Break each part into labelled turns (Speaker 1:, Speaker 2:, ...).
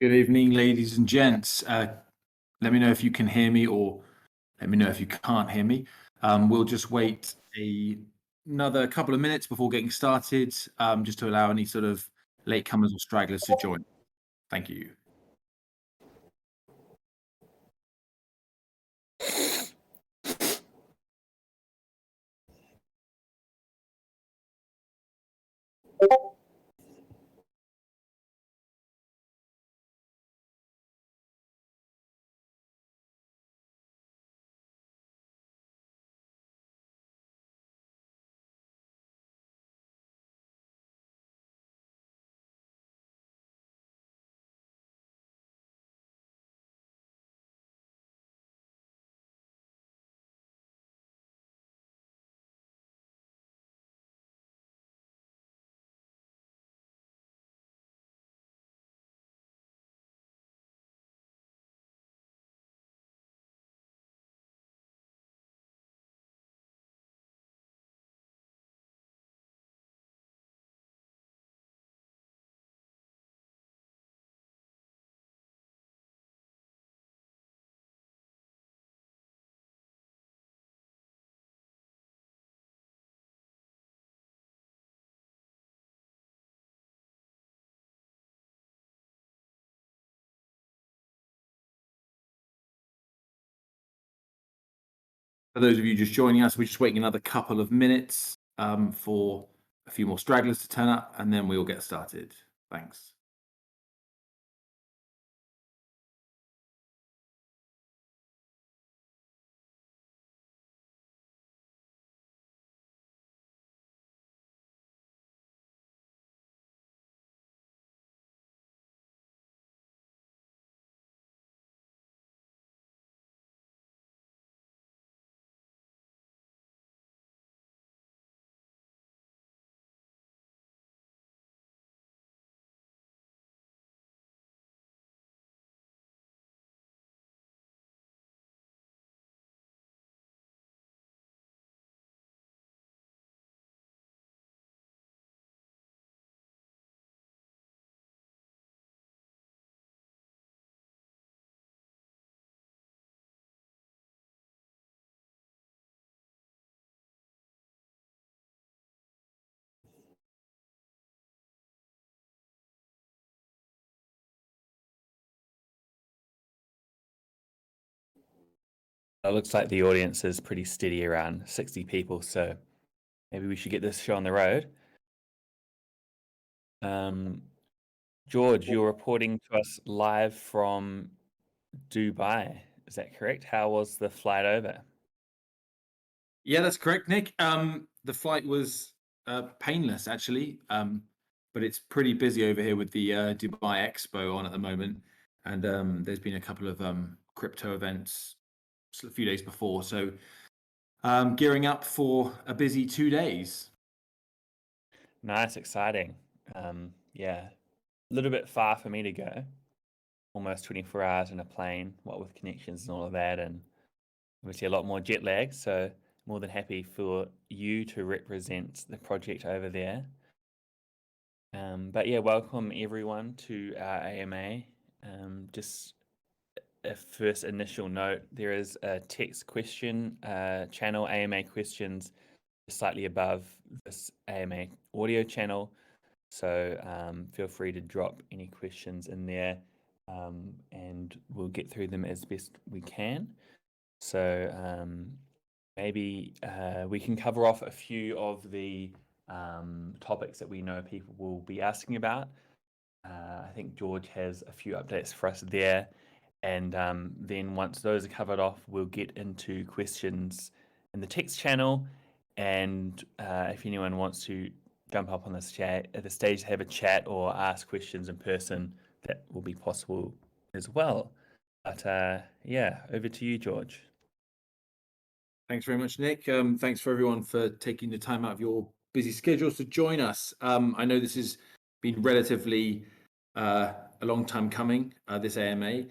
Speaker 1: Good evening, ladies and gents. Let me know if you can hear me, or let me know if you can't hear me. We'll just wait another couple of minutes before getting started, just to allow any sort of latecomers or stragglers to join. Thank you. For those of you just joining us, we're just waiting another couple of minutes for a few more stragglers to turn up, and then we'll get started. Thanks.
Speaker 2: It looks like the audience is pretty steady, around 60 people, so maybe we should get this show on the road. George, you're reporting to us live from Dubai. Is that correct? How was the flight over?
Speaker 1: Yeah, that's correct, Nick. The flight was painless, actually, but it's pretty busy over here with the Dubai Expo on at the moment, and there's been a couple of crypto events a few days before, so gearing up for a busy 2 days.
Speaker 2: Nice, exciting. Yeah, a little bit far for me to go. Almost 24 hours in a plane, what with connections and all of that, and obviously a lot more jet lag. So more than happy for you to represent the project over there. But yeah, welcome everyone to our AMA. Just a first initial note, there is a text question channel, AMA questions, slightly above this AMA audio channel. So feel free to drop any questions in there, and we'll get through them as best we can. So maybe we can cover off a few of the topics that we know people will be asking about. I think George has a few updates for us there. And then once those are covered off, we'll get into questions in the text channel. And if anyone wants to jump up on this chat at the stage, have a chat or ask questions in person, that will be possible as well. But yeah, over to you, George.
Speaker 1: Thanks very much, Nick. Thanks for everyone for taking the time out of your busy schedules to join us. I know this has been relatively a long time coming, this AMA,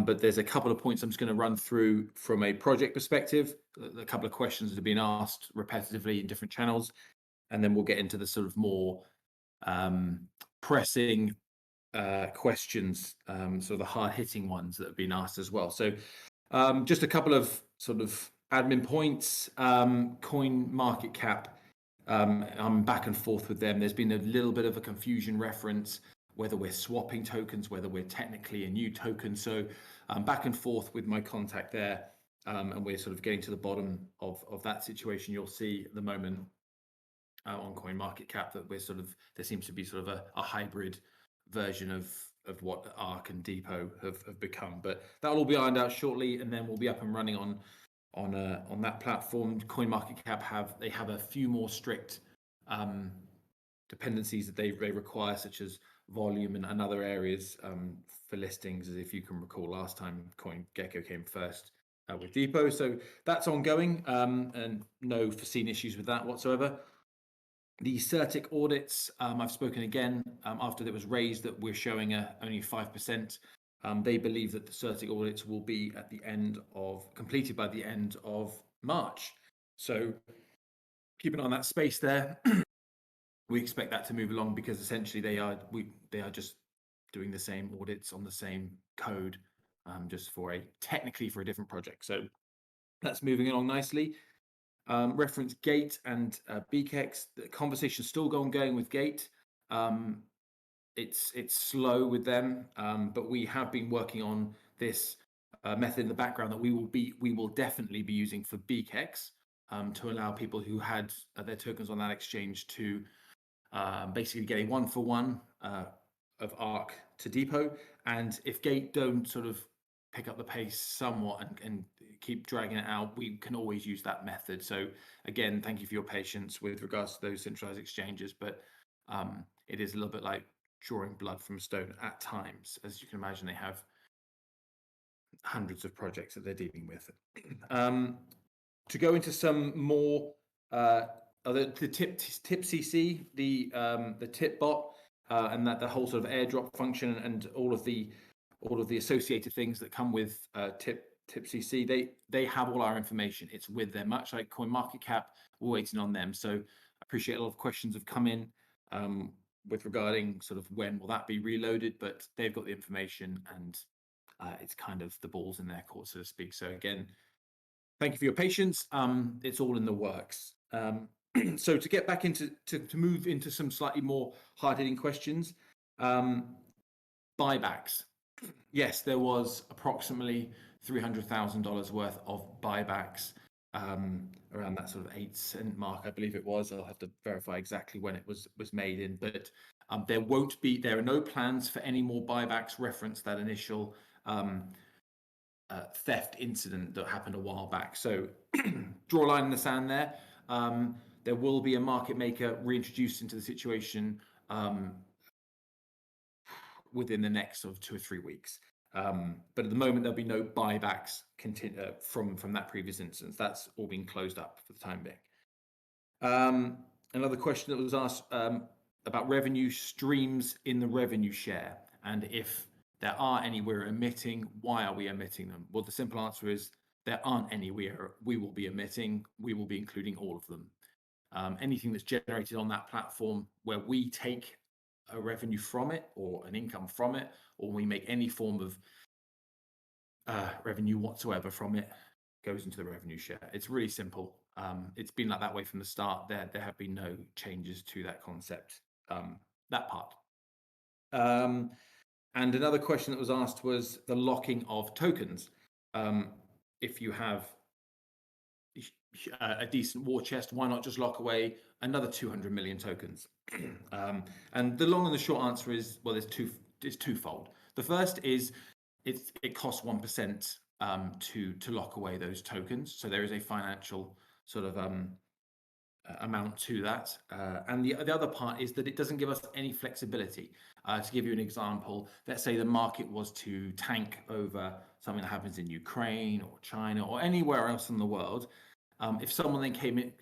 Speaker 1: but there's a couple of points I'm just going to run through from a project perspective, a couple of questions that have been asked repetitively in different channels, and then we'll get into the sort of more pressing questions, sort of the hard-hitting ones that have been asked as well. So just a couple of sort of admin points. Coin market cap. I'm back and forth with them. There's been a little bit of a confusion reference whether we're swapping tokens, whether we're technically a new token. So I'm back and forth with my contact there, and we're sort of getting to the bottom of that situation. You'll see at the moment on Coin Market Cap that there seems to be sort of a hybrid version of what ARK and Depot have become. But that will all be ironed out shortly, and then we'll be up and running on that platform. CoinMarketCap have a few more strict dependencies that they require, such as volume and other areas for listings, as if you can recall last time CoinGecko came first with Depot. So that's ongoing, and no foreseen issues with that whatsoever. The CertiK audits, I've spoken again after it was raised that we're showing only 5%. They believe that the CertiK audits will be completed by the end of March. So keep an eye on that space there. We expect that to move along because essentially they are just doing the same audits on the same code, just technically for a different project. So that's moving along nicely. Reference Gate and BKEX. The conversation's still ongoing with Gate. It's slow with them, but we have been working on this method in the background that we will definitely be using for BKEX, to allow people who had their tokens on that exchange to basically get a 1-for-1 of ARK to Depot. And if Gate don't sort of pick up the pace somewhat and keep dragging it out, we can always use that method. So again, thank you for your patience with regards to those centralized exchanges, but it is a little bit like drawing blood from a stone at times. As you can imagine, they have hundreds of projects that they're dealing with. To go into some more the TipCC, the tip bot, and that the whole sort of airdrop function and all of the associated things that come with TipCC, they have all our information. It's with them, much like CoinMarketCap. We're waiting on them. So I appreciate a lot of questions have come in with regarding sort of when will that be reloaded, but they've got the information, and it's kind of the ball's in their court, so to speak. So again, thank you for your patience. It's all in the works. So to get back to move into some slightly more hard-hitting questions, buybacks. Yes, there was approximately $300,000 worth of buybacks, around that sort of 8-cent mark, I believe it was. I'll have to verify exactly when it was made in, but there are no plans for any more buybacks. Reference that initial theft incident that happened a while back. So draw a line in the sand there. There will be a market maker reintroduced into the situation within the next sort of 2 or 3 weeks. But at the moment, there'll be no buybacks from that previous instance. That's all been closed up for the time being. Another question that was asked about revenue streams in the revenue share, and if there are any we're emitting, why are we emitting them? Well, the simple answer is there aren't any we will be emitting. We will be including all of them. Anything that's generated on that platform where we take a revenue from it or an income from it, or we make any form of revenue whatsoever from it, goes into the revenue share. It's really simple. It's been like that way from the start. There have been no changes to that concept, that part. And another question that was asked was the locking of tokens. If you have a decent war chest, why not just lock away another 200 million tokens? And the long and the short answer is, well, it's twofold. The first is it costs 1% to lock away those tokens. So there is a financial sort of amount to that. And the other part is that it doesn't give us any flexibility. To give you an example, let's say the market was to tank over something that happens in Ukraine or China or anywhere else in the world. If someone then came in,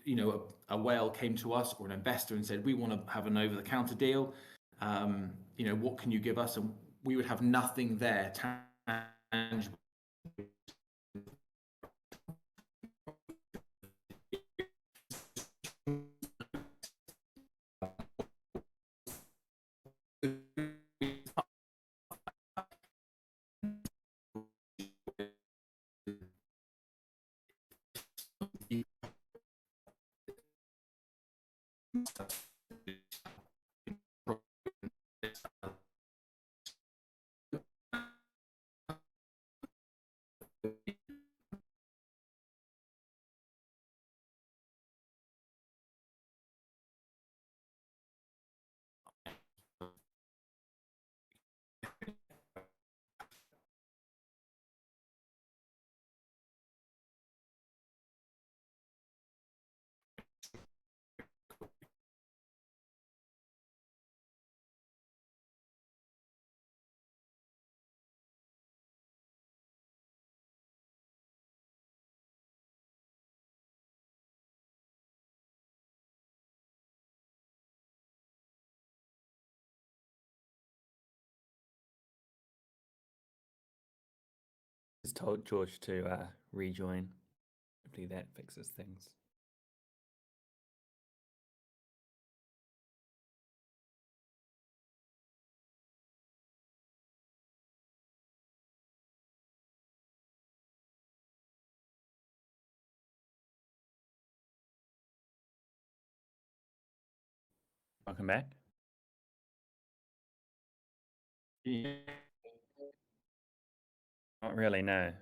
Speaker 1: a whale came to us or an investor and said, we want to have an over-the-counter deal, what can you give us? And we would have nothing there tangible
Speaker 2: Just told George to rejoin. Hopefully that fixes things. Welcome back. Not really, no.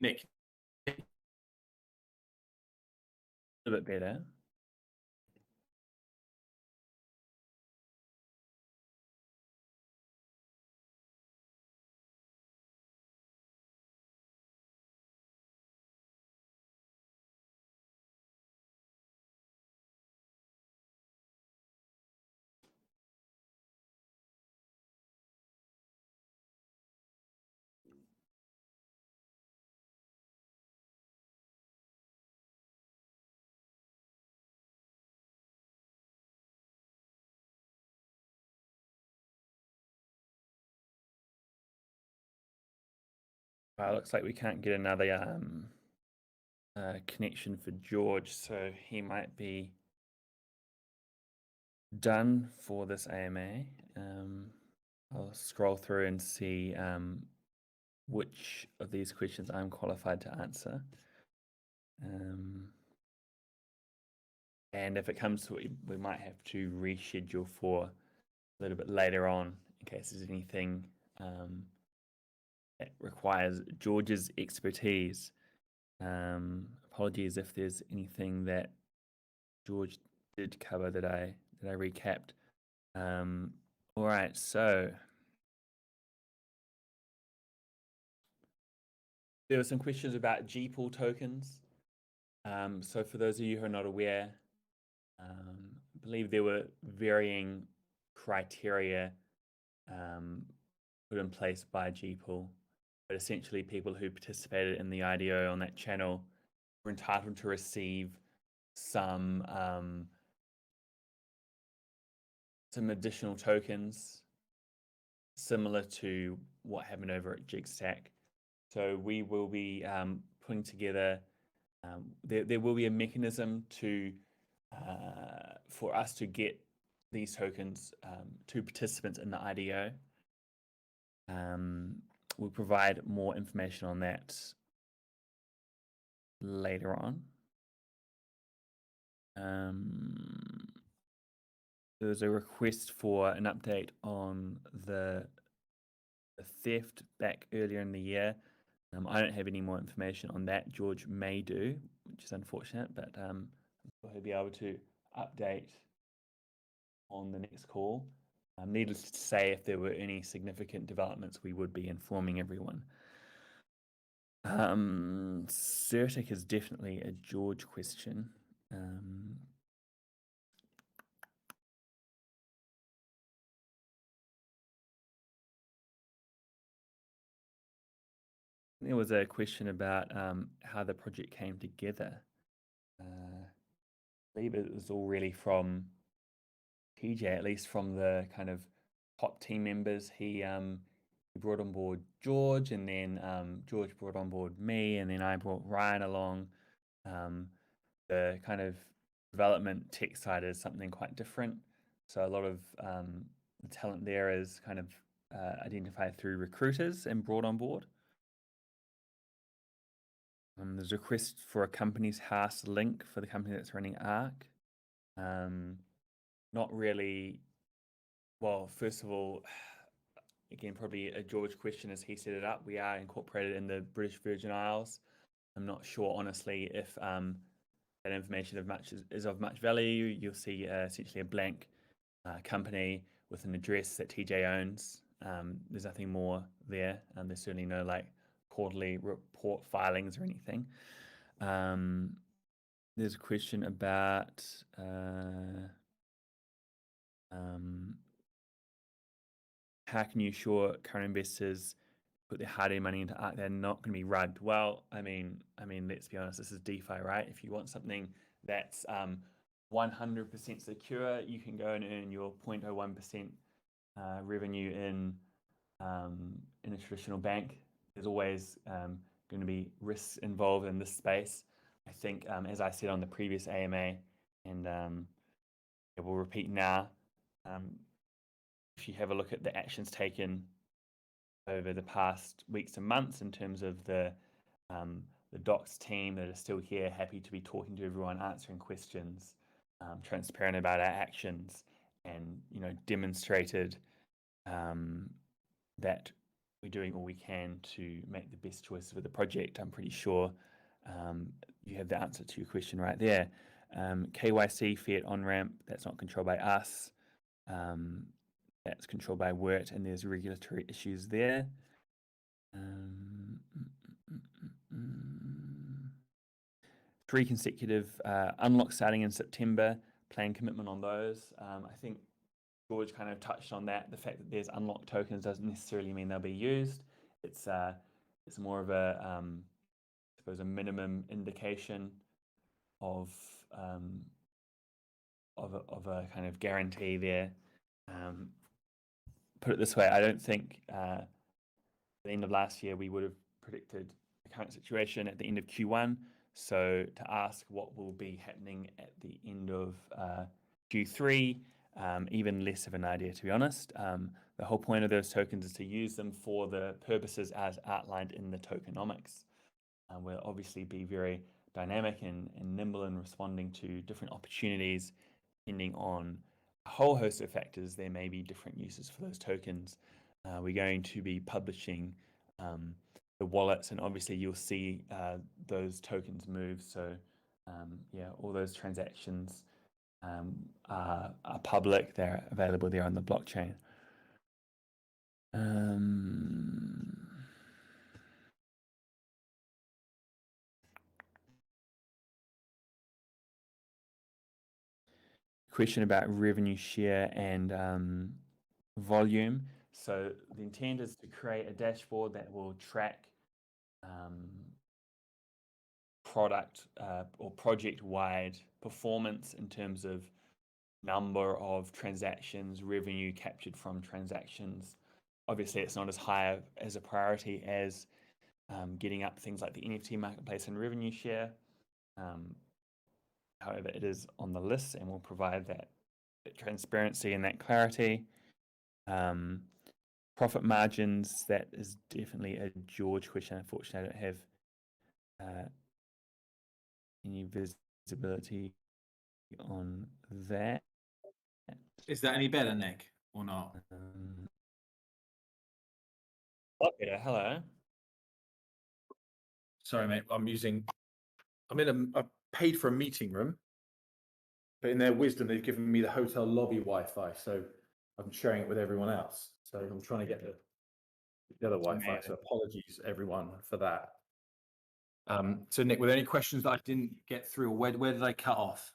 Speaker 1: Nick.
Speaker 2: A bit better. Wow, looks like we can't get another connection for George, so he might be done for this AMA. I'll scroll through and see which of these questions I'm qualified to answer. And if it comes to it, we might have to reschedule for a little bit later on in case there's anything that requires George's expertise. Apologies if there's anything that George did cover that I recapped. All right, so there were some questions about GPOOL tokens. So for those of you who are not aware, I believe there were varying criteria put in place by GPOOL, but essentially people who participated in the IDO on that channel were entitled to receive some additional tokens similar to what happened over at Jigstack. So we will be putting together, there will be a mechanism to for us to get these tokens to participants in the IDO. We'll provide more information on that later on. There was a request for an update on the theft back earlier in the year. I don't have any more information on that. George may do, which is unfortunate, but he'll be able to update on the next call. Needless to say, if there were any significant developments, we would be informing everyone. CertiK is definitely a George question. There was a question about how the project came together. I believe it was all really from TJ, at least from the kind of top team members. He brought on board George, and then George brought on board me, and then I brought Ryan along. The kind of development tech side is something quite different. So a lot of the talent there is kind of identified through recruiters and brought on board. There's a request for a company's house link for the company that's running Arc. Not really Well, first of all, again, probably a George question as he set it up. We are incorporated in the British Virgin Isles. I'm not sure, honestly, if that information is of much value. You'll see essentially a blank company with an address that TJ owns. There's nothing more there. There's certainly no like quarterly report filings or anything. There's a question about how can you assure current investors put their hard-earned money into ARK, they're not going to be rugged? Well, I mean, let's be honest, this is DeFi, right? If you want something that's 100% secure, you can go and earn your 0.01% revenue in a traditional bank. There's always going to be risks involved in this space. I think, as I said on the previous AMA, and we'll repeat now, if you have a look at the actions taken over the past weeks and months in terms of the docs team that are still here, happy to be talking to everyone, answering questions, transparent about our actions, and demonstrated that we're doing all we can to make the best choices for the project. I'm pretty sure you have the answer to your question right there. KYC fiat on ramp, that's not controlled by us. That's controlled by WIRT, and there's regulatory issues there. 3 consecutive unlocks starting in September, plan commitment on those. I think George kind of touched on that. The fact that there's unlocked tokens doesn't necessarily mean they'll be used. It's more of a, I suppose, a minimum indication of a kind of guarantee there. Put it this way, I don't think at the end of last year we would have predicted the current situation at the end of Q1. So to ask what will be happening at the end of Q3, even less of an idea, to be honest. The whole point of those tokens is to use them for the purposes as outlined in the tokenomics. We'll obviously be very dynamic and nimble in responding to different opportunities, depending on a whole host of factors. There may be different uses for those tokens. We're going to be publishing the wallets, and obviously you'll see those tokens move. So all those transactions are public. They're available there on the blockchain. Question about revenue share and volume. So the intent is to create a dashboard that will track product or project-wide performance in terms of number of transactions, revenue captured from transactions. Obviously, it's not as high as a priority as getting up things like the NFT marketplace and revenue share. However, it is on the list, and we'll provide that transparency and that clarity. Profit margins, that is definitely a George question. Unfortunately, I don't have any visibility on that.
Speaker 1: Is that any better, Nick, or not?
Speaker 2: Yeah, hello.
Speaker 1: Sorry, mate. I paid for a meeting room, but in their wisdom, they've given me the hotel lobby Wi-Fi, so I'm sharing it with everyone else. So I'm trying to get the other Wi-Fi. So apologies, everyone, for that. So Nick, were there any questions that I didn't get through, or where did I cut off?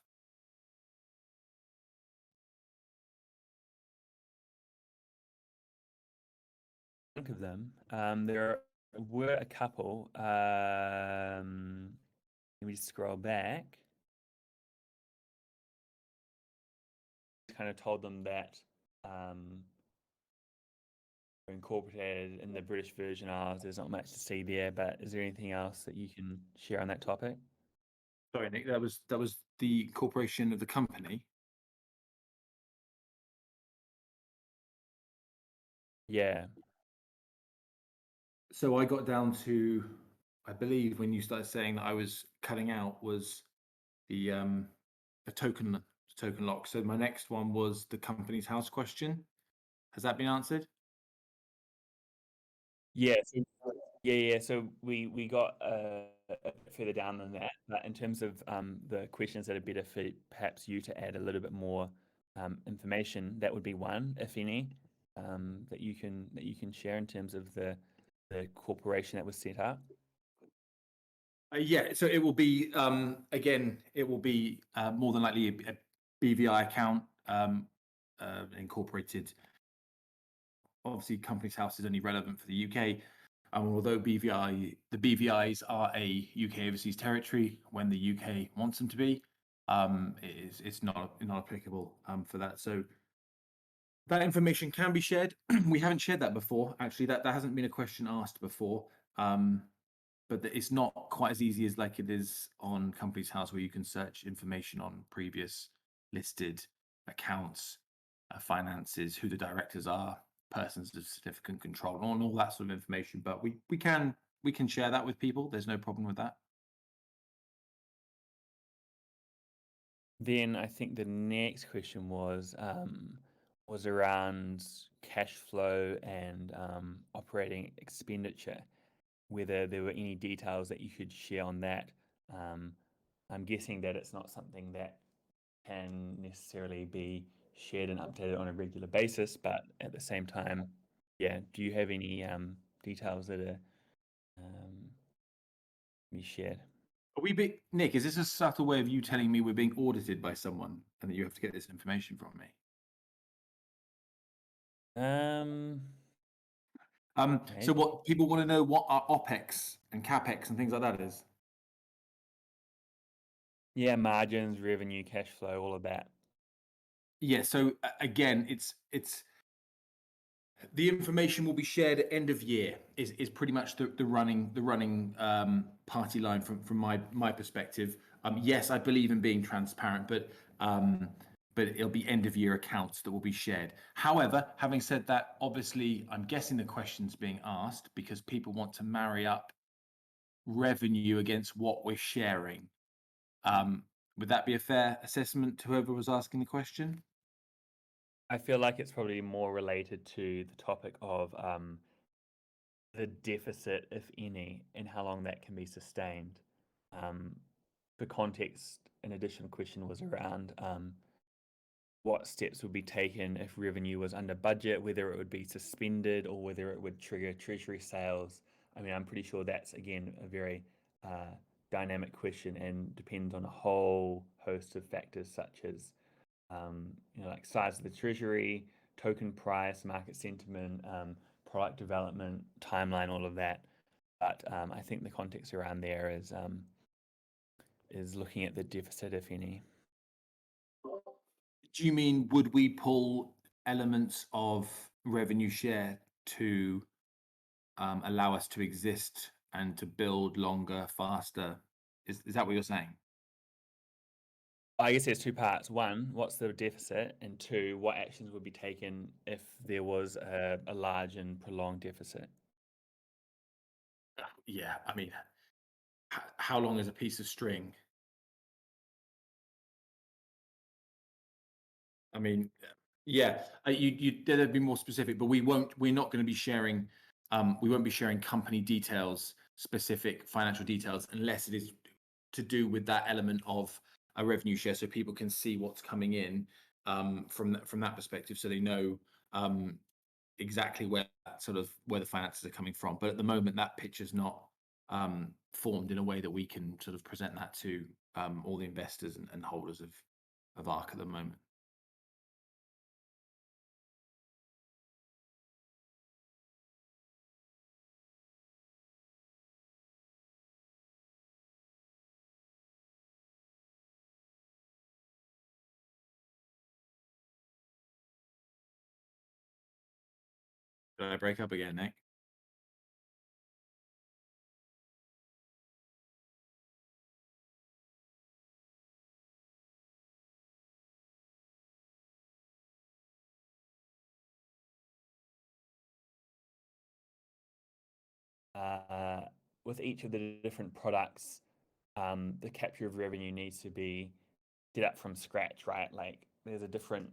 Speaker 2: Think of them. There were a couple. Let me scroll back. Kind of told them that we're incorporated in the British Virgin Isles. There's not much to see there, but is there anything else that you can share on that topic?
Speaker 1: Sorry, Nick, that was the incorporation of the company.
Speaker 2: Yeah.
Speaker 1: So I got down to, I believe when you started saying that I was cutting out, was the token lock. So my next one was the company's house question. Has that been answered?
Speaker 2: Yeah. Yeah. So we got a bit further down than that, but in terms of the questions that are better for perhaps you to add a little bit more information, that would be one, if any, that you can share in terms of the corporation that was set up.
Speaker 1: Yeah, so it will be again, it will be more than likely a BVI account, incorporated. Obviously, Companies House is only relevant for the UK. Although the BVIs are a UK overseas territory when the UK wants them to be, it's not applicable for that. So that information can be shared. We haven't shared that before. Actually, that hasn't been a question asked before. But it's not quite as easy as like it is on Companies House, where you can search information on previous listed accounts, finances, who the directors are, persons of significant control, and all that sort of information. But we can share that with people. There's no problem with that.
Speaker 2: Then I think the next question was around cash flow and operating expenditure, whether there were any details that you could share on that. I'm guessing that it's not something that can necessarily be shared and updated on a regular basis, but at the same time, yeah, do you have any details that are be shared?
Speaker 1: Nick, is this a subtle way of you telling me we're being audited by someone and that you have to get this information from me? So what people want to know, what our OPEX and CAPEX and things like that is?
Speaker 2: Yeah, margins, revenue, cash flow, all of that.
Speaker 1: Yeah, so again, it's the information will be shared at end of year is pretty much the running party line from my perspective. Yes, I believe in being transparent, but it'll be end of year accounts that will be shared. However, having said that, obviously I'm guessing the question's being asked because people want to marry up revenue against what we're sharing. Would that be a fair assessment to whoever was asking the question?
Speaker 2: I feel like it's probably more related to the topic of the deficit, if any, and how long that can be sustained. For context, an additional question was around what steps would be taken if revenue was under budget, whether it would be suspended or whether it would trigger treasury sales. I mean, I'm pretty sure that's, again, a very dynamic question and depends on a whole host of factors such as like size of the treasury, token price, market sentiment, product development, timeline, all of that. But I think the context around there is looking at the deficit, if any.
Speaker 1: Do you mean would we pull elements of revenue share to allow us to exist and to build longer, faster? Is that what you're saying?
Speaker 2: I guess there's two parts. One, what's the deficit? And two, what actions would be taken if there was a large and prolonged deficit?
Speaker 1: Yeah, I mean, how long is a piece of string? I mean, yeah, you did be more specific, but we're not going to be sharing, we won't be sharing company details, specific financial details, unless it is to do with that element of a revenue share, so people can see what's coming in from that perspective, so they know exactly where the finances are coming from. But at the moment, that picture's not formed in a way that we can sort of present that to all the investors and holders of ARK at the moment. Did I break up again, Nick?
Speaker 2: With each of the different products, the capture of revenue needs to be set up from scratch, right? Like there's a different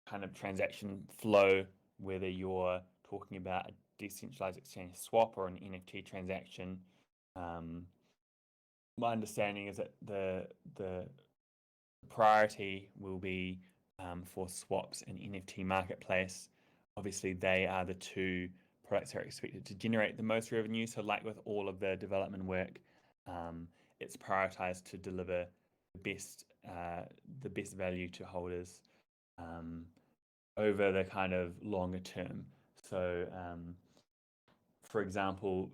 Speaker 2: kind of transaction flow, whether you're talking about a decentralized exchange swap or an NFT transaction. My understanding is that the priority will be for swaps and NFT marketplace. Obviously, they are the two products that are expected to generate the most revenue. So, like with all of the development work, it's prioritized to deliver the best value to holders over the kind of longer term. So, for example,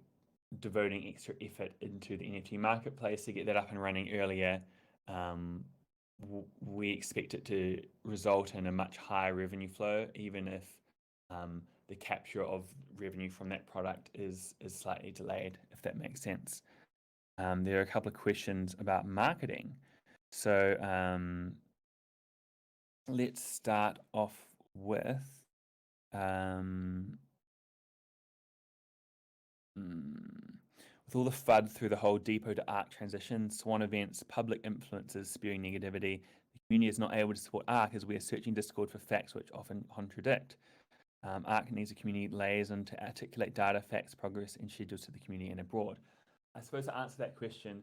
Speaker 2: devoting extra effort into the NFT marketplace to get that up and running earlier, we expect it to result in a much higher revenue flow, even if the capture of revenue from that product is slightly delayed, if that makes sense. There are a couple of questions about marketing. So let's start off with with all the FUD through the whole Depot to ARC transition, Swan events, public influences spewing negativity, the community is not able to support ARC as we are searching Discord for facts which often contradict. ARC needs a community liaison to articulate data, facts, progress, and schedules to the community and abroad. I suppose to answer that question,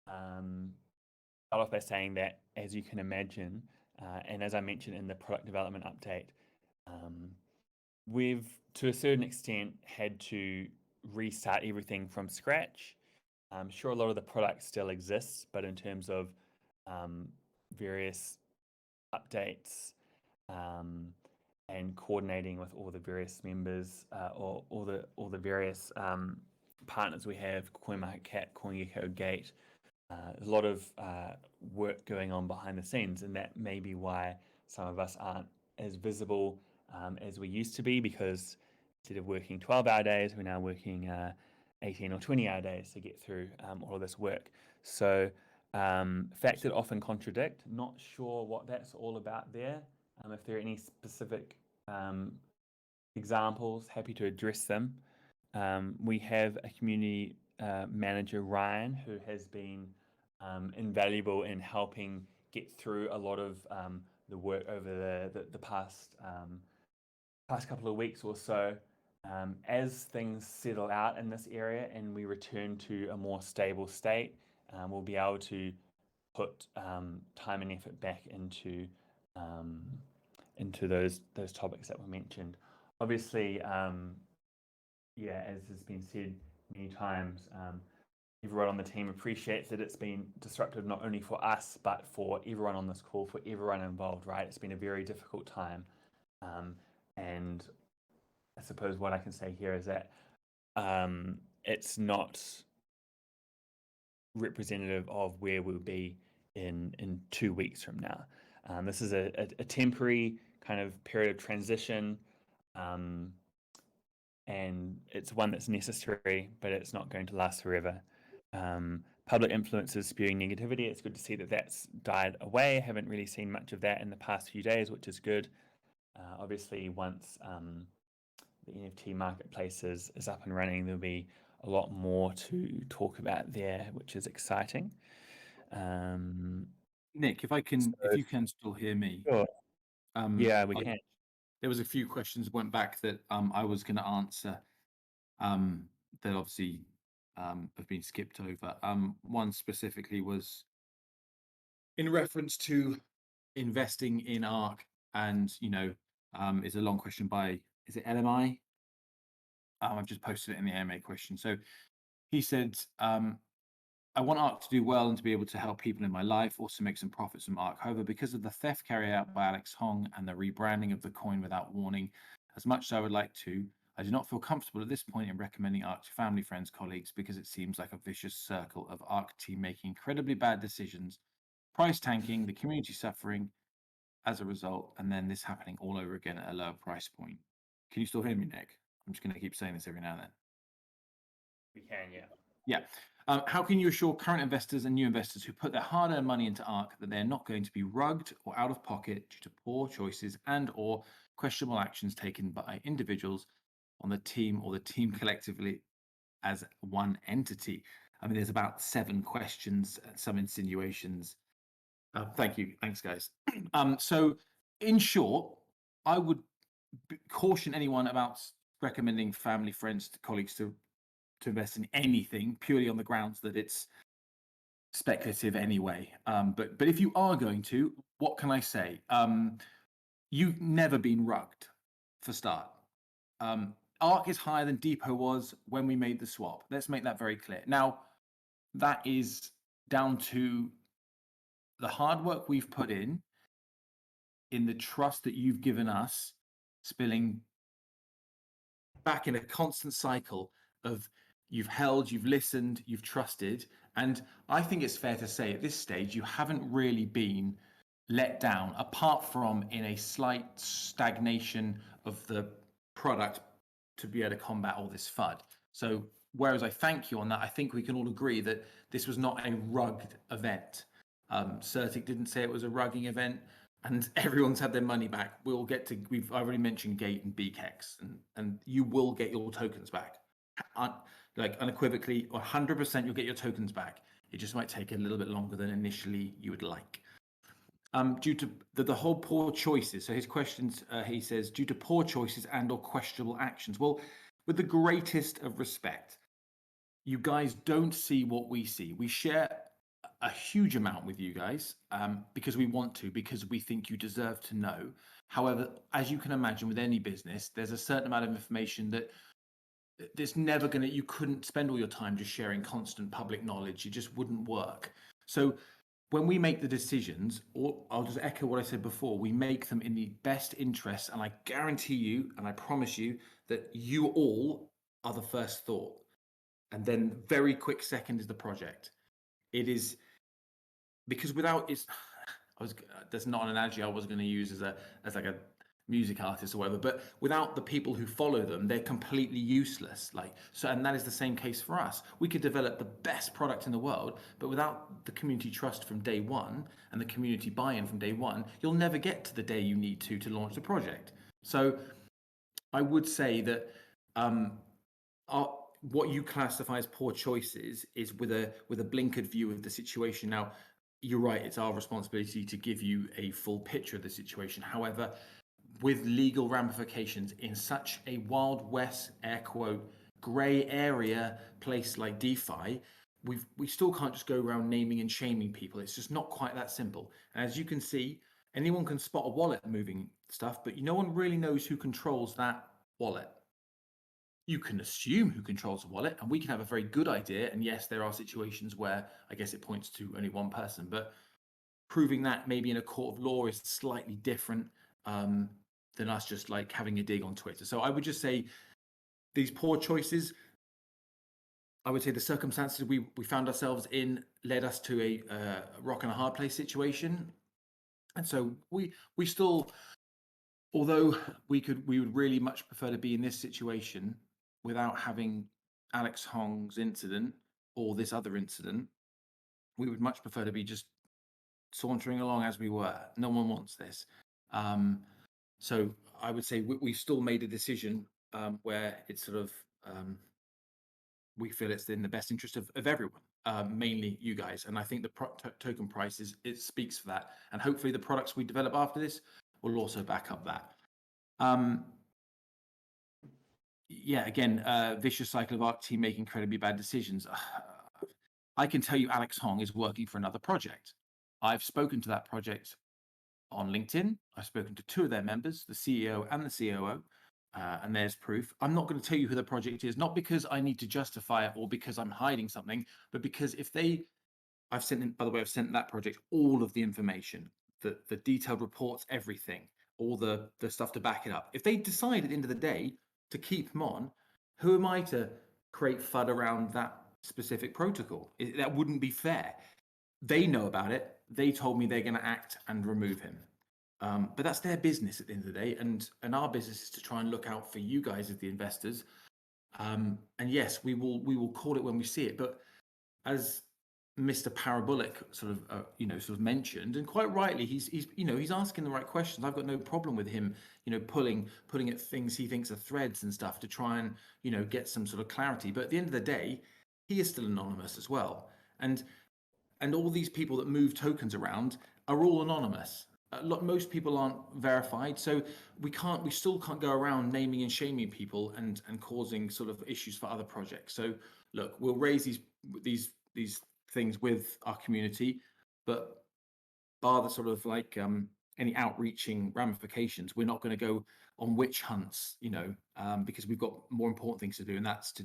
Speaker 2: start off by saying that, as you can imagine, and as I mentioned in the product development update, we've, to a certain extent, had to restart everything from scratch. I'm sure a lot of the product still exists, but in terms of various updates and coordinating with all the various members or all the various partners we have, CoinMarketCap, CoinGecko, Gate, there's a lot of work going on behind the scenes, and that may be why some of us aren't as visible as we used to be, because instead of working 12-hour days, we're now working 18 or 20-hour days to get through all of this work. So facts that often contradict, not sure what that's all about there. If there are any specific examples, happy to address them. We have a community manager, Ryan, who has been invaluable in helping get through a lot of the work over the past couple of weeks or so. As things settle out in this area and we return to a more stable state, we'll be able to put time and effort back into those topics that were mentioned. Obviously, yeah, as has been said many times, everyone on the team appreciates that it's been disruptive not only for us, but for everyone on this call, for everyone involved, right? It's been a very difficult time. And I suppose what I can say here is that it's not representative of where we'll be in 2 weeks from now. This is a temporary kind of period of transition, and it's one that's necessary, but it's not going to last forever. Public influences spewing negativity, it's good to see that that's died away. Haven't really seen much of that in the past few days, which is good. Obviously, once the NFT marketplace is up and running, there'll be a lot more to talk about there, which is exciting.
Speaker 1: Nick, if you can still hear me.
Speaker 2: Sure. Yeah, we can.
Speaker 1: There was a few questions that went back that I was going to answer that obviously have been skipped over. One specifically was in reference to investing in ARC, and is a long question by, is it LMI? I've just posted it in the AMA question. So he said, I want ARC to do well and to be able to help people in my life, also make some profits from ARC. However, because of the theft carried out by Alex Hong and the rebranding of the coin without warning, as much as I would like to, I do not feel comfortable at this point in recommending ARC to family, friends, colleagues, because it seems like a vicious circle of ARC team making incredibly bad decisions, price tanking, the community suffering as a result, and then this happening all over again at a lower price point. Can you still hear me, Nick? I'm just going to keep saying this every now and then.
Speaker 2: We can, yeah.
Speaker 1: Yeah. How can you assure current investors and new investors who put their hard-earned money into ARC that they're not going to be rugged or out of pocket due to poor choices and/or questionable actions taken by individuals on the team or the team collectively as one entity? I mean, there's about 7 questions, some insinuations. Thank you. Thanks, guys. So in short, I would caution anyone about recommending family, friends, colleagues to invest in anything purely on the grounds that it's speculative anyway. But if you are going to, what can I say? You've never been rugged, for start. ARK is higher than Depot was when we made the swap. Let's make that very clear. Now, that is down to the hard work we've put in the trust that you've given us, spilling back in a constant cycle of you've held, you've listened, you've trusted. And I think it's fair to say at this stage, you haven't really been let down, apart from in a slight stagnation of the product to be able to combat all this FUD. So whereas I thank you on that, I think we can all agree that this was not a rugged event. Certic didn't say it was a rugging event, and everyone's had their money back. We'll get to, I've already mentioned Gate and BKEX, and you will get your tokens back. Like unequivocally, 100% you'll get your tokens back. It just might take a little bit longer than initially you would like. Due to the whole poor choices. So his questions, he says, due to poor choices and or questionable actions. Well, with the greatest of respect, you guys don't see what we see. We share a huge amount with you guys because we want to, because we think you deserve to know. However, as you can imagine with any business, there's a certain amount of information that there's never going to, you couldn't spend all your time just sharing constant public knowledge. It just wouldn't work. So when we make the decisions, or I'll just echo what I said before, we make them in the best interest. And I guarantee you, and I promise you that you all are the first thought. And then very quick second is the project. It is because without it's, that's not an analogy I was going to use as like a music artist or whatever, but without the people who follow them, they're completely useless. Like, so, and that is the same case for us. We could develop the best product in the world, but without the community trust from day one and the community buy-in from day one, you'll never get to the day you need to launch the project. So I would say that what you classify as poor choices is with a blinkered view of the situation. Now, you're right, it's our responsibility to give you a full picture of the situation. However, with legal ramifications in such a Wild West, air quote, grey area place like DeFi, we still can't just go around naming and shaming people. It's just not quite that simple. And as you can see, anyone can spot a wallet moving stuff, but no one really knows who controls that wallet. You can assume who controls the wallet, and we can have a very good idea. And yes, there are situations where I guess it points to only one person, but proving that maybe in a court of law is slightly different than us just like having a dig on Twitter. So I would just say these poor choices, I would say the circumstances we found ourselves in led us to a rock and a hard place situation. And so we still, although we would really much prefer to be in this situation without having Alex Hong's incident or this other incident, we would much prefer to be just sauntering along as we were. No one wants this. So I would say we've still made a decision where it's sort of, we feel it's in the best interest of everyone, mainly you guys. And I think the token price it speaks for that. And hopefully the products we develop after this will also back up that. Yeah, again, vicious cycle of ARK team making incredibly bad decisions. I can tell you Alex Hong is working for another project. I've spoken to that project on LinkedIn. I've spoken to two of their members, the CEO and the COO, and there's proof. I'm not going to tell you who the project is, not because I need to justify it or because I'm hiding something, but because if I've sent that project all of the information, the detailed reports, everything, all the stuff to back it up. If they decide at the end of the day to keep him on, who am I to create FUD around that specific protocol? That wouldn't be fair. They know about it. They told me they're going to act and remove him. But that's their business at the end of the day. And our business is to try and look out for you guys as the investors. And yes, we will call it when we see it. But as Mr. Parabolic sort of mentioned, and quite rightly, he's asking the right questions. I've got no problem with him, pulling at things he thinks are threads and stuff to try and, get some sort of clarity. But at the end of the day, he is still anonymous as well. And all these people that move tokens around are all anonymous. most people aren't verified, so we still can't go around naming and shaming people and causing sort of issues for other projects. So look, we'll raise these things with our community, but bar the sort of like any outreaching ramifications, we're not going to go on witch hunts, because we've got more important things to do, and that's to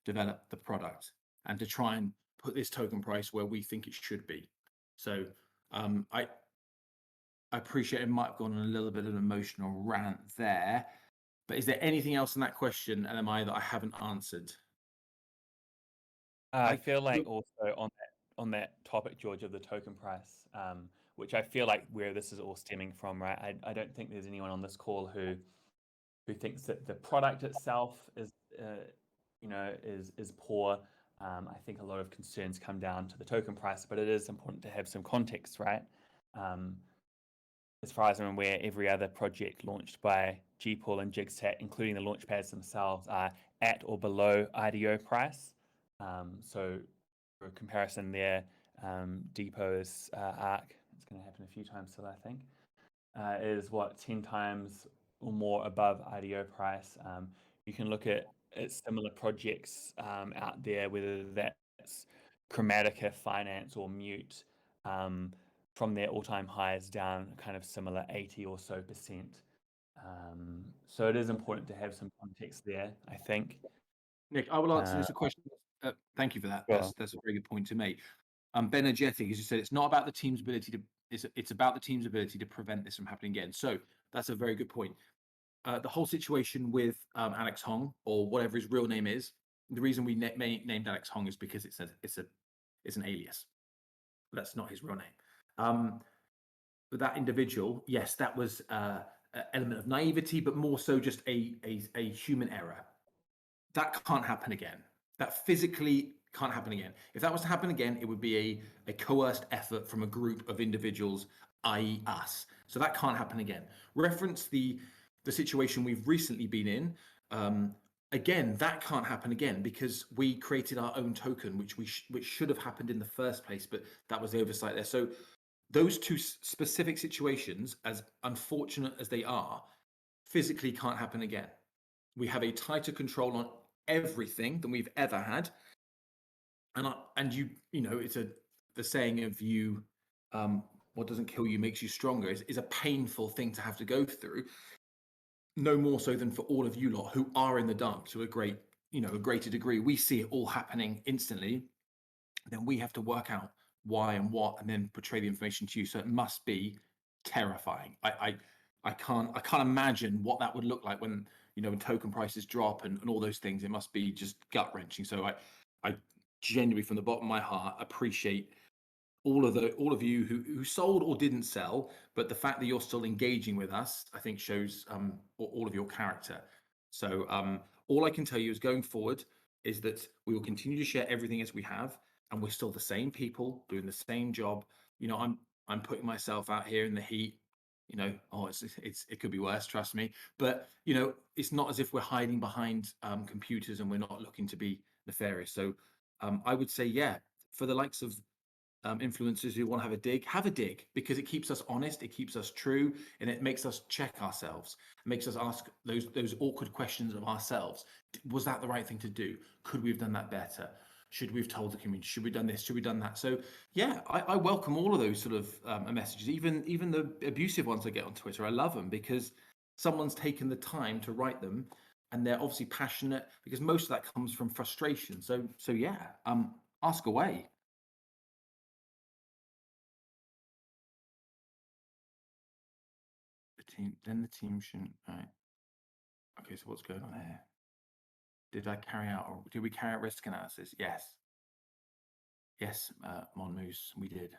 Speaker 1: develop the product and to try and put this token price where we think it should be. So I appreciate it might have gone on a little bit of an emotional rant there, but is there anything else in that question, LMI, that I haven't answered?
Speaker 2: I feel like also on that topic, George, of the token price, which I feel like where this is all stemming from, right? I don't think there's anyone on this call who thinks that the product itself is is poor. I think a lot of concerns come down to the token price, but it is important to have some context, right? As far as I'm aware, every other project launched by Gpool and Jigsat, including the launchpads themselves, are at or below IDO price. So for comparison there, Depot's ARC, it's going to happen a few times still, I think, is 10 times or more above IDO price. You can look at similar projects out there, whether that's Chromatica, Finance, or Mute, from their all-time highs down kind of similar 80 or so percent. So it is important to have some context there, I think.
Speaker 1: Nick, I will answer this question. Thank you for that.
Speaker 2: Sure.
Speaker 1: That's a very good point to make. Benergetic, as you said, it's not about the team's ability to. It's about the team's ability to prevent this from happening again. So that's a very good point. The whole situation with Alex Hong, or whatever his real name is, the reason we named Alex Hong is because it's an alias. That's not his real name. But that individual, yes, that was an element of naivety, but more so just a human error. That can't happen again. That physically can't happen again. If that was to happen again, it would be a coerced effort from a group of individuals, i.e. us. So that can't happen again. Reference the situation we've recently been in. Again, that can't happen again because we created our own token, which should have happened in the first place, but that was the oversight there. So those two specific situations, as unfortunate as they are, physically can't happen again. We have a tighter control on everything than we've ever had, and it's the saying of what doesn't kill you makes you stronger is a painful thing to have to go through. No more so than for all of you lot who are in the dark to a greater degree. We see it all happening instantly. Then we have to work out why and what, and then portray the information to you. So it must be terrifying. I can't imagine what that would look like when token prices drop and all those things. It must be just gut wrenching. So I genuinely, from the bottom of my heart, appreciate all of you who sold or didn't sell, but the fact that you're still engaging with us, I think shows all of your character. So all I can tell you is going forward is that we will continue to share everything as we have, and we're still the same people doing the same job. I'm putting myself out here in the heat. It could be worse, trust me. But it's not as if we're hiding behind computers and we're not looking to be nefarious. So I would say, yeah, for the likes of influencers who want to have a dig, because it keeps us honest, it keeps us true, and it makes us check ourselves. It makes us ask those awkward questions of ourselves. Was that the right thing to do? Could we have done that better? Should we have told the community? Should we have done this? Should we have done that? So yeah, I welcome all of those sort of messages, even the abusive ones I get on Twitter. I love them because someone's taken the time to write them, and they're obviously passionate, because most of that comes from frustration. So yeah, ask away. The team shouldn't. Right. Okay, so what's going on here? Did we carry out risk analysis? Yes, Monmoose, we did.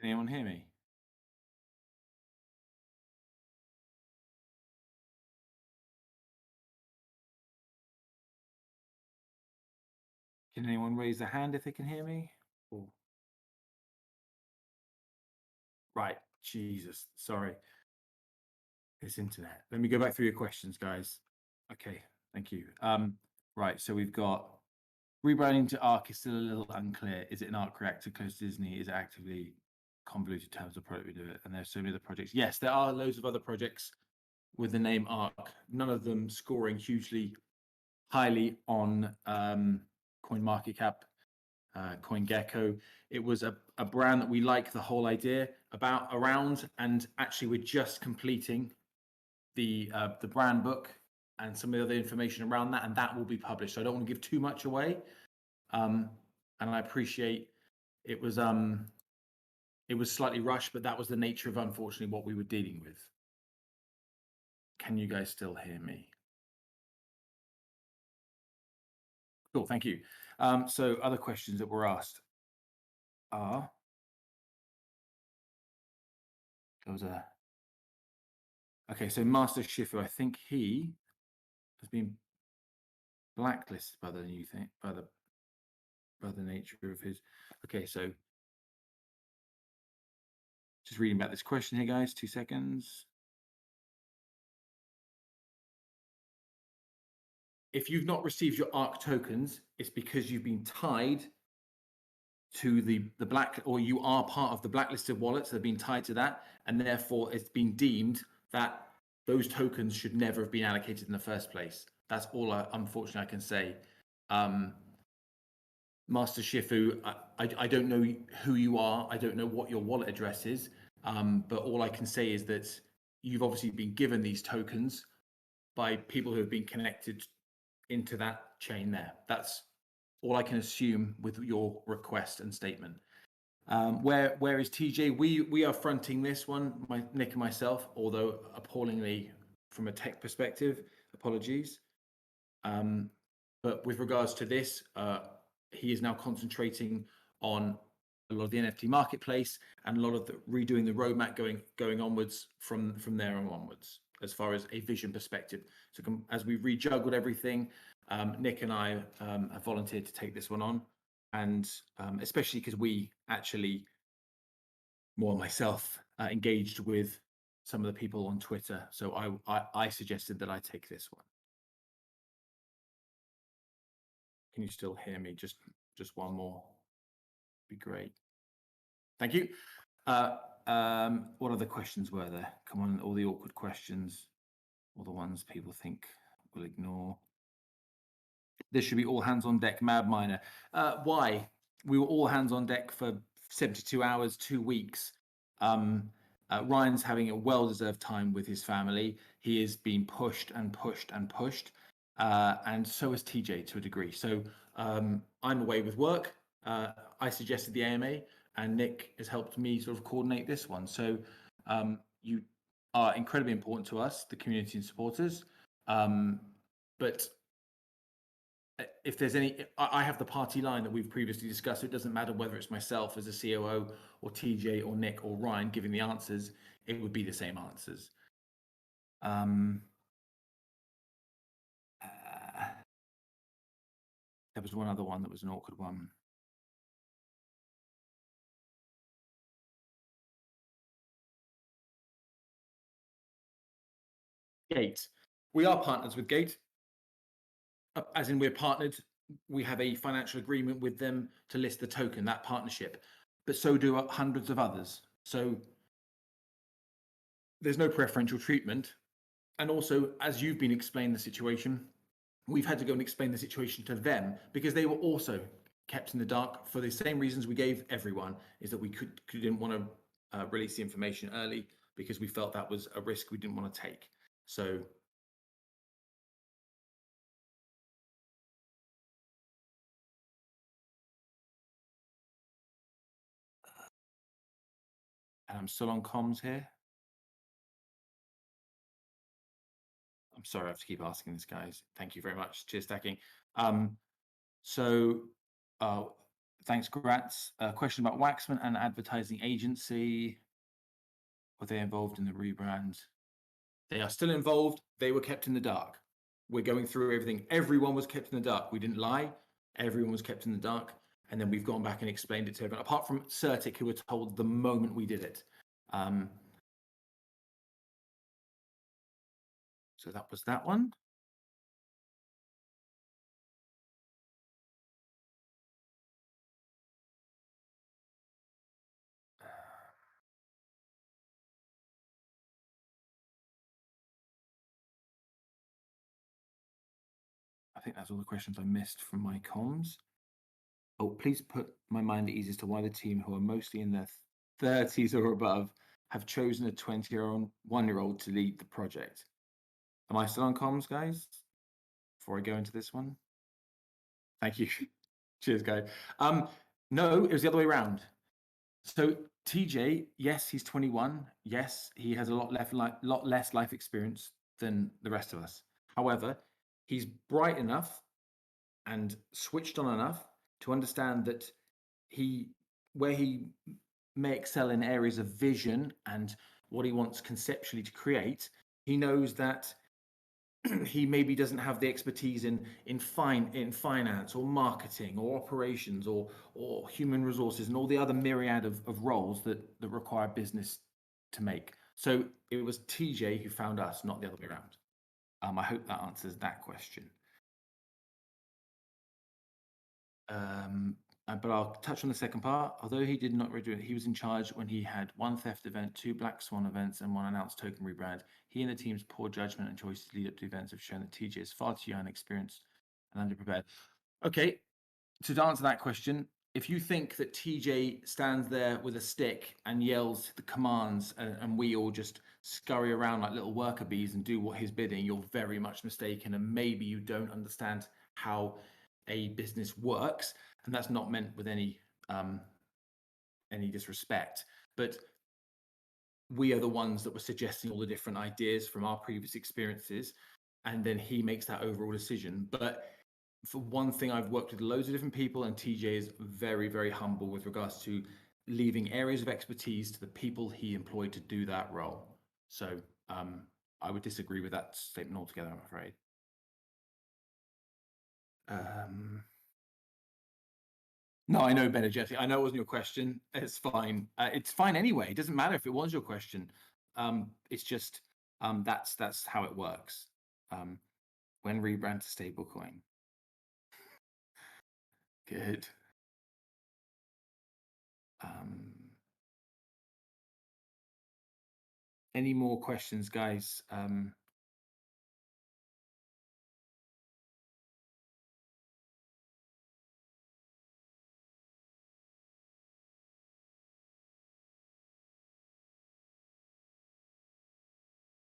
Speaker 1: Can anyone hear me? Can anyone raise their hand if they can hear me? Or... Right, Jesus, sorry. This internet. Let me go back through your questions, guys. Okay, thank you. Right, so we've got rebranding to ARC is still a little unclear. Is it an ARC reactor close to Disney? Is it actively convoluted terms of product we do it? And there's so many other projects. Yes, there are loads of other projects with the name ARC, none of them scoring hugely highly on CoinMarketCap, CoinGecko. It was a brand that we like the whole idea around, and actually we're just completing the brand book and some of the other information around that, and that will be published. So I don't want to give too much away. And I appreciate it was slightly rushed, but that was the nature of, unfortunately, what we were dealing with. Can you guys still hear me? Cool, thank you. So other questions that were asked are, okay, so Master Shifu, I think he has been blacklisted by the new thing, by the nature of his. Okay, so just reading about this question here, guys. 2 seconds. If you've not received your ARC tokens, it's because you've been tied to the black, or you are part of the blacklisted wallets that have been tied to that, and therefore it's been deemed that those tokens should never have been allocated in the first place. That's all, unfortunately, I can say. Master Shifu, I don't know who you are. I don't know what your wallet address is, but all I can say is that you've obviously been given these tokens by people who have been connected into that chain there. That's all I can assume with your request and statement. Where is TJ? We are fronting this one, Nick and myself, although appallingly from a tech perspective. Apologies. But with regards to this, he is now concentrating on a lot of the NFT marketplace and a lot of the redoing the roadmap going onwards from there on onwards, as far as a vision perspective. So as we rejuggled everything, Nick and I have volunteered to take this one on, and especially because we actually, more myself, engaged with some of the people on Twitter. So I suggested that I take this one. Can you still hear me? Just one more. Be great. Thank you. What other questions were there? Come on, all the awkward questions, all the ones people think we'll ignore. This should be all hands on deck, Mad Miner. Why? We were all hands on deck for 72 hours, 2 weeks. Ryan's having a well-deserved time with his family. He is being pushed and pushed and pushed. And so is TJ to a degree. So I'm away with work. I suggested the AMA, and Nick has helped me sort of coordinate this one. So you are incredibly important to us, the community and supporters. But if there's any, I have the party line that we've previously discussed. So it doesn't matter whether it's myself as a COO or TJ or Nick or Ryan giving the answers. It would be the same answers. There was one other one that was an awkward one. Gate. We are partners with Gate. As in, we're partnered. We have a financial agreement with them to list the token, that partnership. But so do hundreds of others. So there's no preferential treatment. And also, as you've been explaining the situation, we've had to go and explain the situation to them because they were also kept in the dark for the same reasons we gave everyone, is that we didn't want to release the information early because we felt that was a risk we didn't want to take. So and I'm still on comms here. I'm sorry, I have to keep asking this, guys. Thank you very much. Cheers, stacking. So Thanks, Gratz. A question about Waxman and advertising agency. Were they involved in the rebrand? They are still involved. They were kept in the dark. We're going through everything. Everyone was kept in the dark. We didn't lie. Everyone was kept in the dark. And then we've gone back and explained it to everyone, apart from Certic, who were told the moment we did it. So that was that one. I think that's all the questions I missed from my comms. Oh, please put my mind at ease as to why the team, who are mostly in their 30s or above, have chosen a 21-year-old to lead the project. Am I still on comms, guys? Before I go into this one? Thank you. Cheers, guys. No, it was the other way around. So TJ, yes, he's 21. Yes, he has a lot less life experience than the rest of us. However, he's bright enough and switched on enough to understand that where he may excel in areas of vision and what he wants conceptually to create, he knows that he maybe doesn't have the expertise in finance or marketing or operations or human resources and all the other myriad of roles that require business to make. So it was TJ who found us, not the other way around. I hope that answers that question. But I'll touch on the second part. Although he did not redo it, he was in charge when he had one theft event, two Black Swan events, and one announced token rebrand. He and the team's poor judgment and choices lead up to events have shown that TJ is far too young, inexperienced, and underprepared. Okay, to answer that question, if you think that TJ stands there with a stick and yells the commands and we all just scurry around like little worker bees and do what he's bidding, you're very much mistaken, and maybe you don't understand how a business works, and that's not meant with any disrespect, but we are the ones that were suggesting all the different ideas from our previous experiences, and then he makes that overall decision. But for one thing, I've worked with loads of different people, and TJ is very, very humble with regards to leaving areas of expertise to the people he employed to do that role. So I would disagree with that statement altogether, I'm afraid. No, I know, Better Jesse. I know it wasn't your question. It's fine. It's fine anyway. It doesn't matter if it was your question. It's just that's how it works. When rebrand to stablecoin. Good. Any more questions, guys?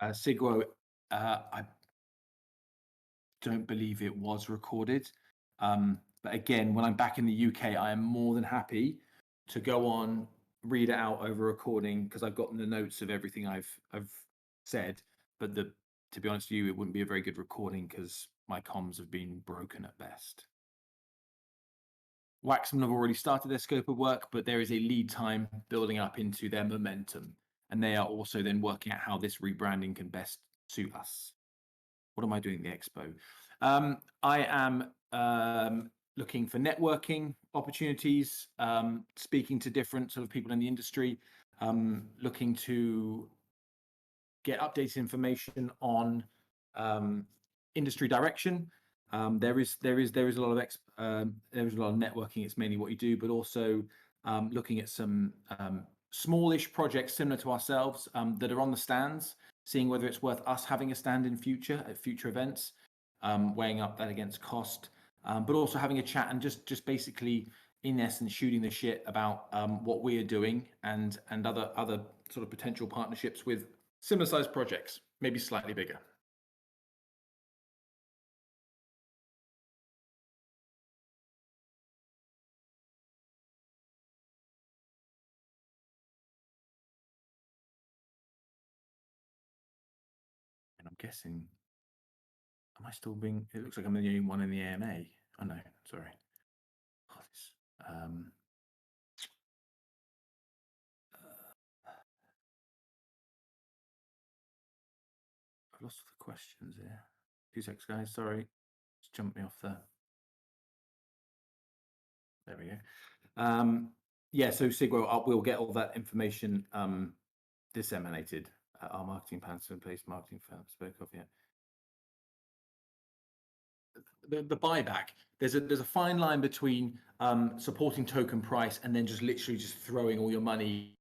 Speaker 1: Sigwo, I don't believe it was recorded. But again, when I'm back in the UK, I am more than happy to go on, read it out over recording, because I've gotten the notes of everything I've said. But to be honest with you, it wouldn't be a very good recording because my comms have been broken at best. Waxman have already started their scope of work, but there is a lead time building up into their momentum. And they are also then working out how this rebranding can best suit us. What am I doing at the expo? I am looking for networking opportunities, speaking to different sort of people in the industry, looking to get updated information on industry direction. There is a lot of networking. It's mainly what you do, but also looking at some smallish projects similar to ourselves that are on the stands, seeing whether it's worth us having a stand in future at future events, weighing up that against cost, but also having a chat and just basically, in essence, shooting the shit about what we are doing and other sort of potential partnerships with similar sized projects, maybe slightly bigger. And I'm guessing, am I still being? It looks like I'm the only one in the AMA. Oh no, sorry. Oh, Um, I've lost the questions here. 2 seconds, guys. Sorry, just jumped me off there. There we go. Yeah, so Sigro, we'll get all that information disseminated. Our marketing plans in place, marketing firm spoke of, yeah. The buyback, there's a fine line between supporting token price and then just literally just throwing all your money.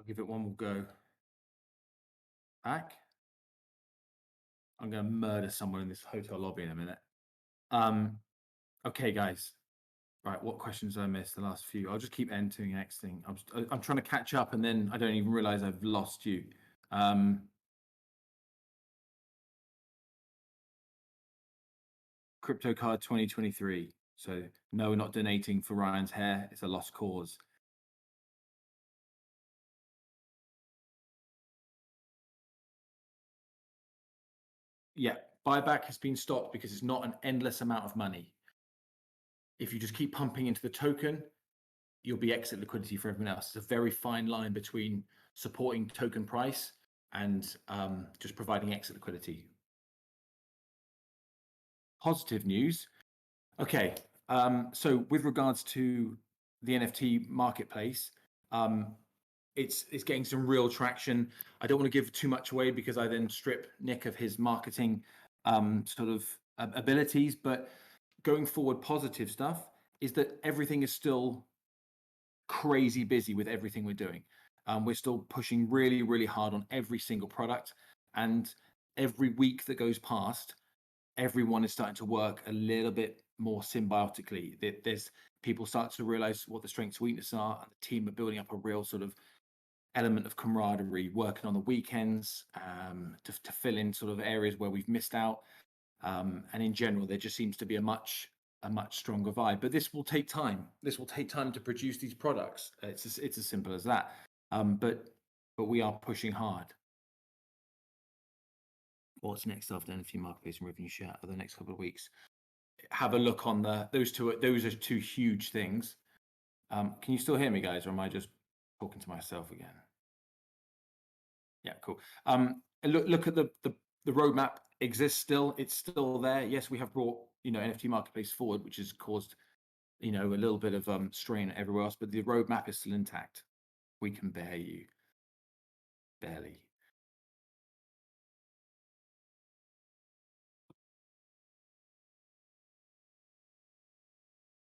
Speaker 1: I'll give it one more go. Back. I'm going to murder someone in this hotel lobby in a minute. Okay, guys. Right, what questions did I miss? The last few. I'll just keep entering, exiting. I'm trying to catch up, and then I don't even realize I've lost you. Crypto Card 2023. So no, not donating for Ryan's hair. It's a lost cause. Yeah, buyback has been stopped because it's not an endless amount of money. If you just keep pumping into the token, you'll be exit liquidity for everyone else. It's a very fine line between supporting token price and just providing exit liquidity. Positive news. Okay, so with regards to the NFT marketplace, it's getting some real traction. I don't want to give too much away because I then strip Nick of his marketing sort of abilities, but going forward, positive stuff is that everything is still crazy busy with everything we're doing. We're still pushing really, really hard on every single product, and every week that goes past, everyone is starting to work a little bit more symbiotically. There's people start to realize what the strengths and weaknesses are, and the team are building up a real sort of element of camaraderie, working on the weekends to fill in sort of areas where we've missed out. And in general, there just seems to be a much stronger vibe. But this will take time. This will take time to produce these products. It's as simple as that. But we are pushing hard. What's next after NFT Marketplace and Revenue Share for the next couple of weeks? Have a look on those two. Those are two huge things. Can you still hear me, guys, or am I just talking to myself again? Yeah, cool. Look at the roadmap exists still. It's still there. Yes, we have brought NFT Marketplace forward, which has caused a little bit of strain everywhere else, but the roadmap is still intact. We can bear you. Barely.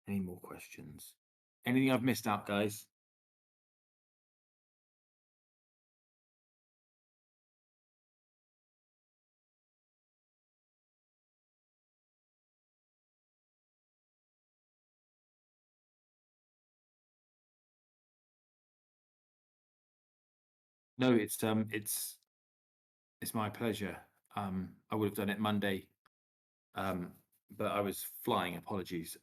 Speaker 1: Any more questions? Anything I've missed out, guys? No, it's my pleasure. I would have done it Monday, but I was flying. Apologies.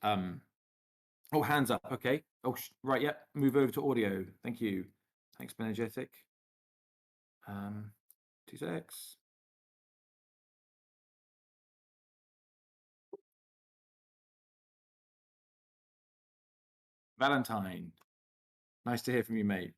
Speaker 1: Oh, hands up. Okay. Oh, right. Yeah. Move over to audio. Thank you. Thanks, Benergetic. 2 secs. Valentine, nice to hear from you, mate.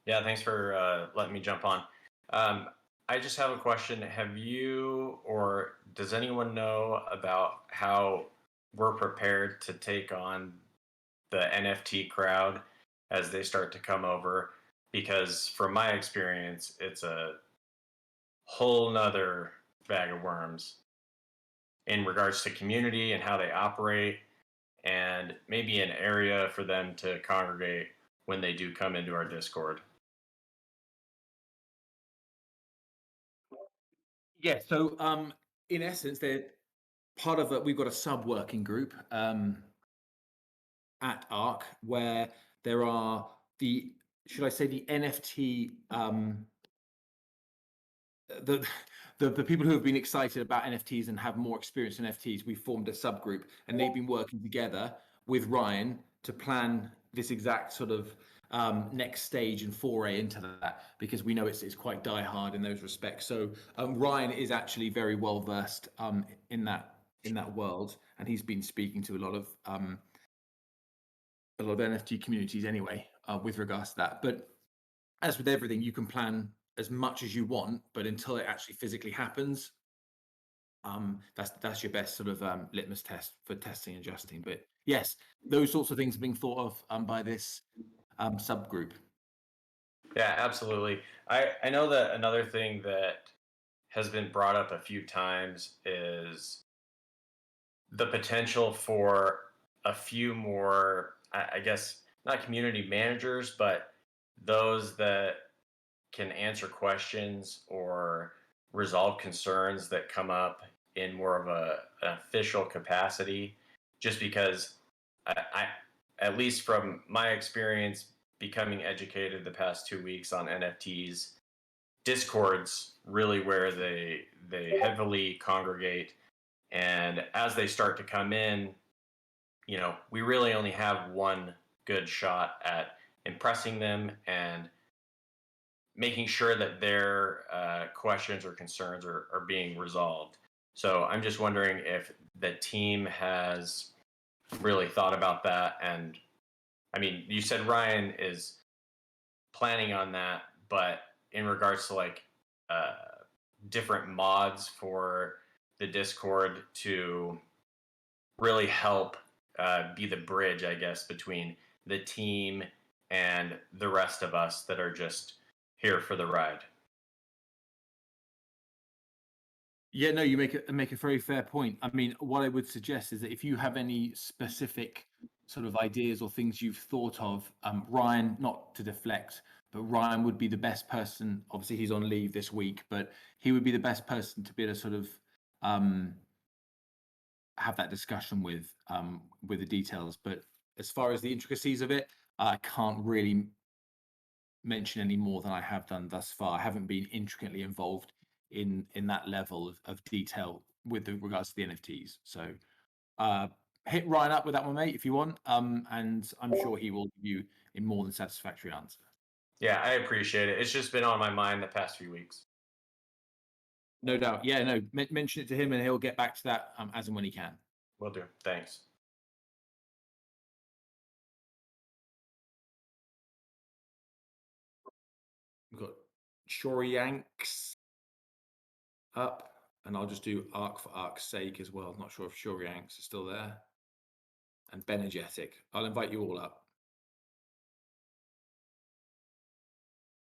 Speaker 3: Yeah, thanks for letting me jump on. I just have a question. Have you or does anyone know about how we're prepared to take on the NFT crowd as they start to come over? Because from my experience, it's a whole nother bag of worms in regards to community and how they operate, and maybe an area for them to congregate when they do come into our Discord.
Speaker 1: Yeah. So, in essence, they're part of we've got a sub working group at ARC where there are the NFT the people who have been excited about NFTs and have more experience in NFTs. We formed a subgroup, and they've been working together with Ryan to plan this exact sort of next stage and foray into that, because we know it's quite diehard in those respects. So Ryan is actually very well versed in that world, and he's been speaking to a lot of NFT communities anyway with regards to that. But as with everything, you can plan as much as you want, but until it actually physically happens, that's your best sort of litmus test for testing and adjusting. But yes, those sorts of things are being thought of by this subgroup.
Speaker 3: Yeah, absolutely. I know that another thing that has been brought up a few times is the potential for a few more, I guess, not community managers, but those that can answer questions or resolve concerns that come up in more of an official capacity. Just because at least from my experience becoming educated the past 2 weeks on NFTs, Discord's really where they heavily congregate. And as they start to come in, we really only have one good shot at impressing them and making sure that their questions or concerns are being resolved. So I'm just wondering if the team has really thought about that. And I mean, you said Ryan is planning on that, but in regards to like different mods for the Discord to really help be the bridge, I guess, between the team and the rest of us that are just here for the ride.
Speaker 1: Yeah, no, you make a very fair point. I mean, what I would suggest is that if you have any specific sort of ideas or things you've thought of, Ryan, not to deflect, but Ryan would be the best person. Obviously, he's on leave this week, but he would be the best person to be able to sort of have that discussion with the details. But as far as the intricacies of it, I can't really mention any more than I have done thus far. I haven't been intricately involved in that level of detail with regards to the NFTs. So hit Ryan up with that one, mate, if you want. And I'm sure he will give you a more than satisfactory answer.
Speaker 3: Yeah, I appreciate it. It's just been on my mind the past few weeks.
Speaker 1: No doubt. Yeah, no, mention it to him and he'll get back to that as and when he can.
Speaker 3: Will do. Thanks.
Speaker 1: We've got Shoryanks up, and I'll just do Arc for Arc's sake as well. Not sure if Shoryanks is still there. And Benergetic. I'll invite you all up.